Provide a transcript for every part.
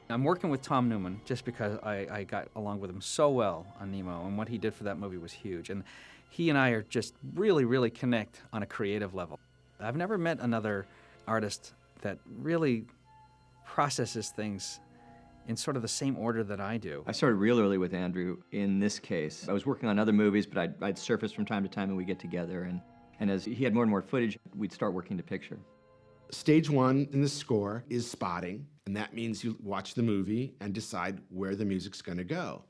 I'm working with Tom Newman just because I got along with him so well on Nemo, and what he did for that movie was huge. And he and I are just really, really connect on a creative level. I've never met another artist that really processes things in sort of the same order that I do. I started real early with Andrew in this case. I was working on other movies, but I'd surface from time to time and we'd get together. And as he had more and more footage, we'd start working to picture. Stage one in the score is spotting, and that means you watch the movie and decide where the music's going to go.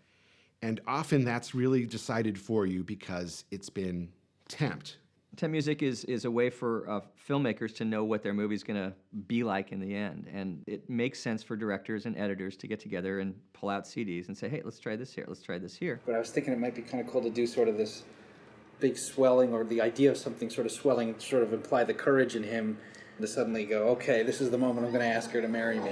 And often that's really decided for you because it's been temped. Temp music is a way for filmmakers to know what their movie's going to be like in the end. And it makes sense for directors and editors to get together and pull out CDs and say, hey, let's try this here, let's try this here. But I was thinking it might be kind of cool to do sort of this big swelling, or the idea of something sort of swelling, sort of imply the courage in him to suddenly go, okay, this is the moment I'm going to ask her to marry me.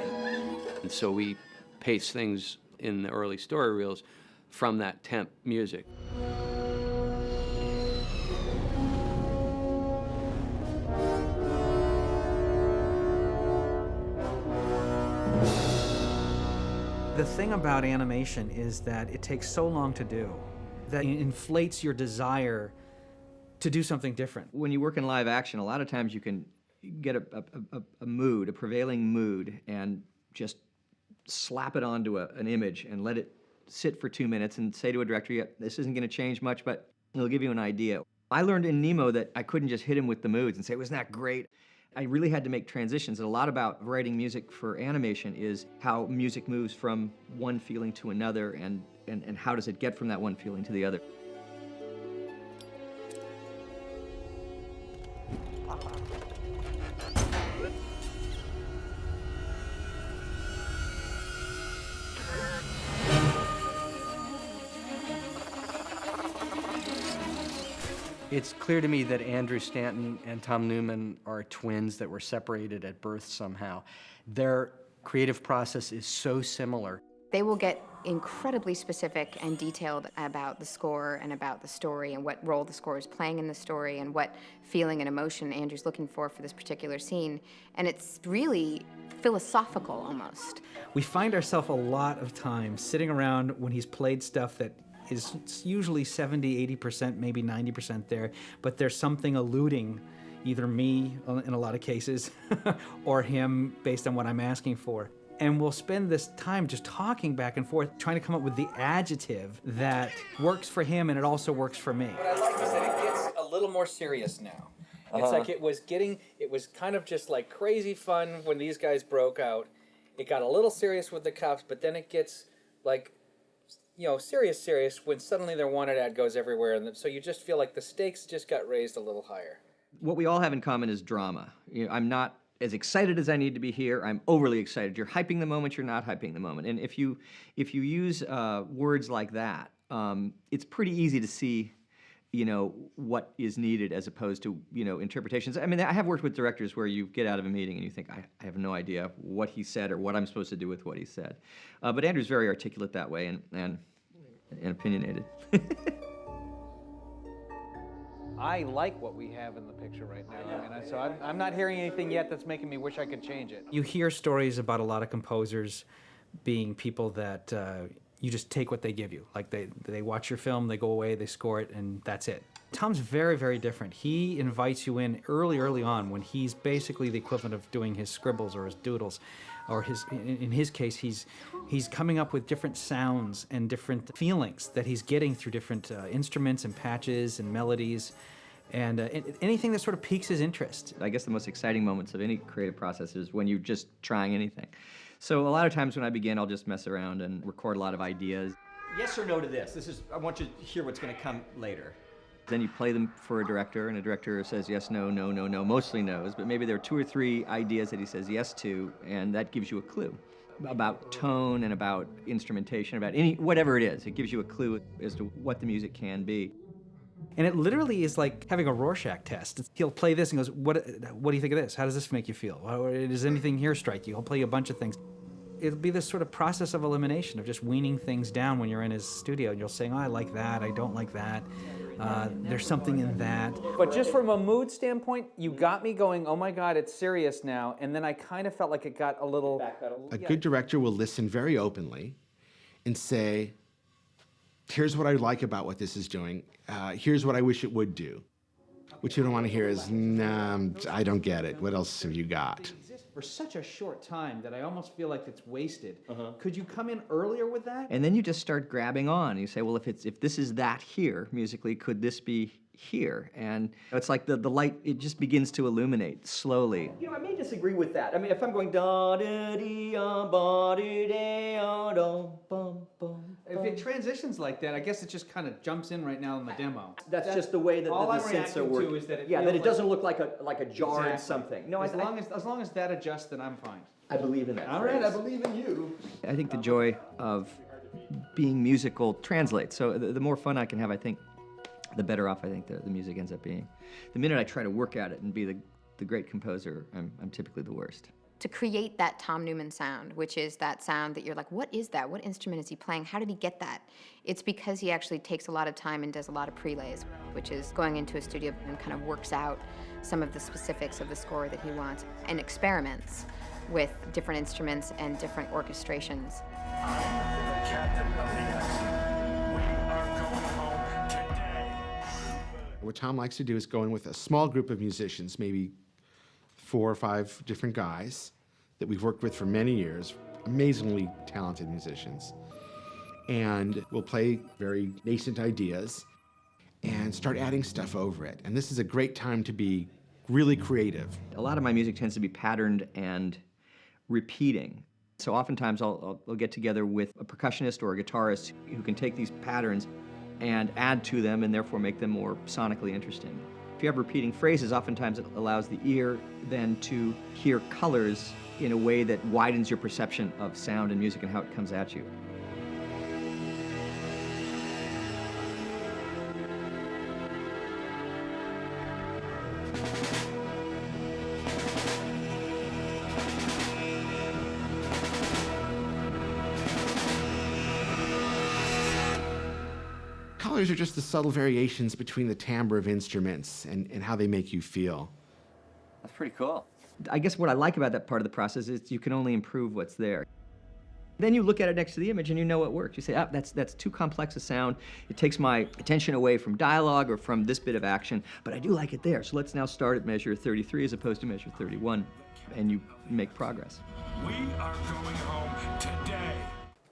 And so we pace things in the early story reels from that temp music. The thing about animation is that it takes so long to do that it inflates your desire to do something different. When you work in live action, a lot of times you can get a mood, a prevailing mood, and just slap it onto an image and let it sit for 2 minutes and say to a director, yeah, this isn't going to change much, but it'll give you an idea. I learned in Nemo that I couldn't just hit him with the moods and say, wasn't that great? I really had to make transitions. And a lot about writing music for animation is how music moves from one feeling to another, and how does it get from that one feeling to the other. It's clear to me that Andrew Stanton and Tom Newman are twins that were separated at birth somehow. Their creative process is so similar. They will get incredibly specific and detailed about the score and about the story and what role the score is playing in the story and what feeling and emotion Andrew's looking for this particular scene. And it's really philosophical almost. We find ourselves a lot of time sitting around when he's played stuff that is usually 70, 80%, maybe 90% there, but there's something eluding either me in a lot of cases or him based on what I'm asking for. And we'll spend this time just talking back and forth, trying to come up with the adjective that works for him and it also works for me. What I like is that it gets a little more serious now. It's like it was kind of just like crazy fun when these guys broke out. It got a little serious with the cops, but then it gets like, you know, serious when suddenly their wanted ad goes everywhere, and so you just feel like the stakes just got raised a little higher. What we all have in common is drama. You know, I'm not as excited as I need to be here. I'm overly excited. You're hyping the moment. You're not hyping the moment. And if you use words like that, it's pretty easy to see, you know, what is needed as opposed to, you know, interpretations. I mean, I have worked with directors where you get out of a meeting and you think, I have no idea what he said or what I'm supposed to do with what he said. But Andrew's very articulate that way and opinionated. I like what we have in the picture right now. I mean, so I'm not hearing anything yet that's making me wish I could change it. You hear stories about a lot of composers being people that you just take what they give you. Like they watch your film, they go away, they score it, and that's it. Tom's very, very different. He invites you in early on when he's basically the equivalent of doing his scribbles or his doodles, or in his case, he's coming up with different sounds and different feelings that he's getting through different instruments and patches and melodies, and anything that sort of piques his interest. I guess the most exciting moments of any creative process is when you're just trying anything. So a lot of times when I begin, I'll just mess around and record a lot of ideas. Yes or no to this? I want you to hear what's going to come later. Then you play them for a director, and a director says yes, no, no, no, no, mostly no's, but maybe there are 2 or 3 ideas that he says yes to, and that gives you a clue about tone and about instrumentation, about whatever it is. It gives you a clue as to what the music can be. And it literally is like having a Rorschach test. He'll play this and goes, what do you think of this? How does this make you feel? Does anything here strike you? He'll play you a bunch of things. It'll be this sort of process of elimination, of just weaning things down when you're in his studio. And you'll say, oh, I like that, I don't like that. There's something in that. But just from a mood standpoint, you got me going, oh my God, it's serious now. And then I kind of felt like it got a little... A good director will listen very openly and say, here's what I like about what this is doing. Here's what I wish it would do. What you don't want to hear is, nah, I don't get it. What else have you got? For such a short time that I almost feel like it's wasted. Could you come in earlier with that? And then you just start grabbing on. You say, well, if this is that here musically, could this be here? And it's like the light, it just begins to illuminate slowly. You know, I may disagree with that. I mean, if I'm going da da dee ba dee da da bum bum. If it transitions like that, I guess it just kind of jumps in right now in the demo. That's just the way that all the I'm synths reacting are to working. is that it yeah, feels that it like- doesn't look like a jarred Exactly. something. No, as long as that adjusts, then I'm fine. I believe in that. All phrase. right, I believe in you. I think the joy of being musical translates. So the more fun I can have, I think, the better off I think the music ends up being. The minute I try to work at it and be the great composer, I'm typically the worst. To create that Tom Newman sound, which is that sound that you're like, what is that? What instrument is he playing? How did he get that? It's because he actually takes a lot of time and does a lot of prelays, which is going into a studio and kind of works out some of the specifics of the score that he wants and experiments with different instruments and different orchestrations. What Tom likes to do is go in with a small group of musicians, maybe 4 or 5 different guys that we've worked with for many years, amazingly talented musicians. And we'll play very nascent ideas and start adding stuff over it. And this is a great time to be really creative. A lot of my music tends to be patterned and repeating. So oftentimes I'll get together with a percussionist or a guitarist who can take these patterns and add to them and therefore make them more sonically interesting. If you have repeating phrases, oftentimes it allows the ear then to hear colors in a way that widens your perception of sound and music and how it comes at you. Colors are just the subtle variations between the timbre of instruments and how they make you feel. That's pretty cool. I guess what I like about that part of the process is you can only improve what's there. Then you look at it next to the image and you know it works. You say, ah, that's too complex a sound. It takes my attention away from dialogue or from this bit of action, but I do like it there. So let's now start at measure 33 as opposed to measure 31, and you make progress. We are going home today.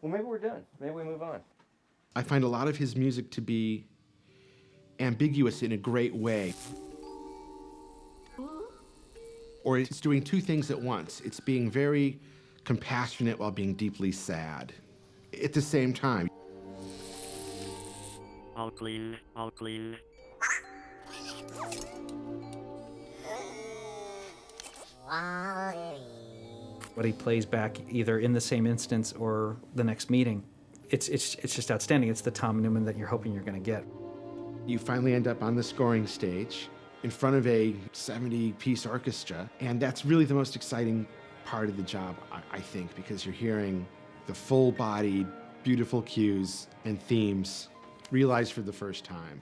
Well, maybe we're done. Maybe we move on. I find a lot of his music to be ambiguous in a great way. Or it's doing 2 things at once. It's being very compassionate while being deeply sad at the same time. All clean, all clean. What he plays back either in the same instance or the next meeting, it's just outstanding. It's the Tom Newman that you're hoping you're going to get. You finally end up on the scoring stage in front of a 70-piece orchestra, and that's really the most exciting part of the job, I think, because you're hearing the full-bodied, beautiful cues and themes realized for the first time,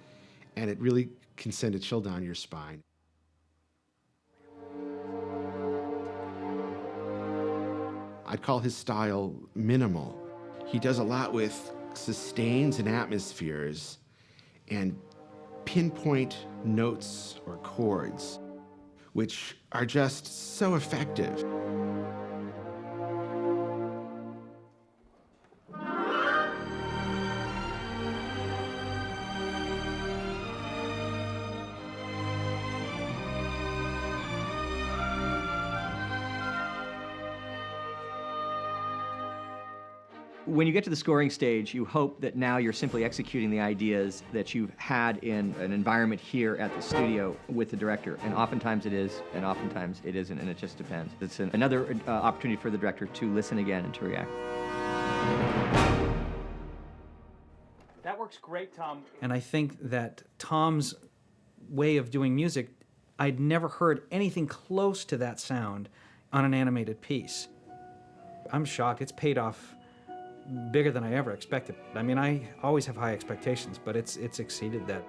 and it really can send a chill down your spine. I'd call his style minimal. He does a lot with sustains and atmospheres and pinpoint notes or chords, which are just so effective. When you get to the scoring stage, you hope that now you're simply executing the ideas that you've had in an environment here at the studio with the director. And oftentimes it is, and oftentimes it isn't, and it just depends. It's another opportunity for the director to listen again and to react. That works great, Tom. And I think that Tom's way of doing music, I'd never heard anything close to that sound on an animated piece. I'm shocked. It's paid off bigger than I ever expected. I mean, I always have high expectations, but it's exceeded that.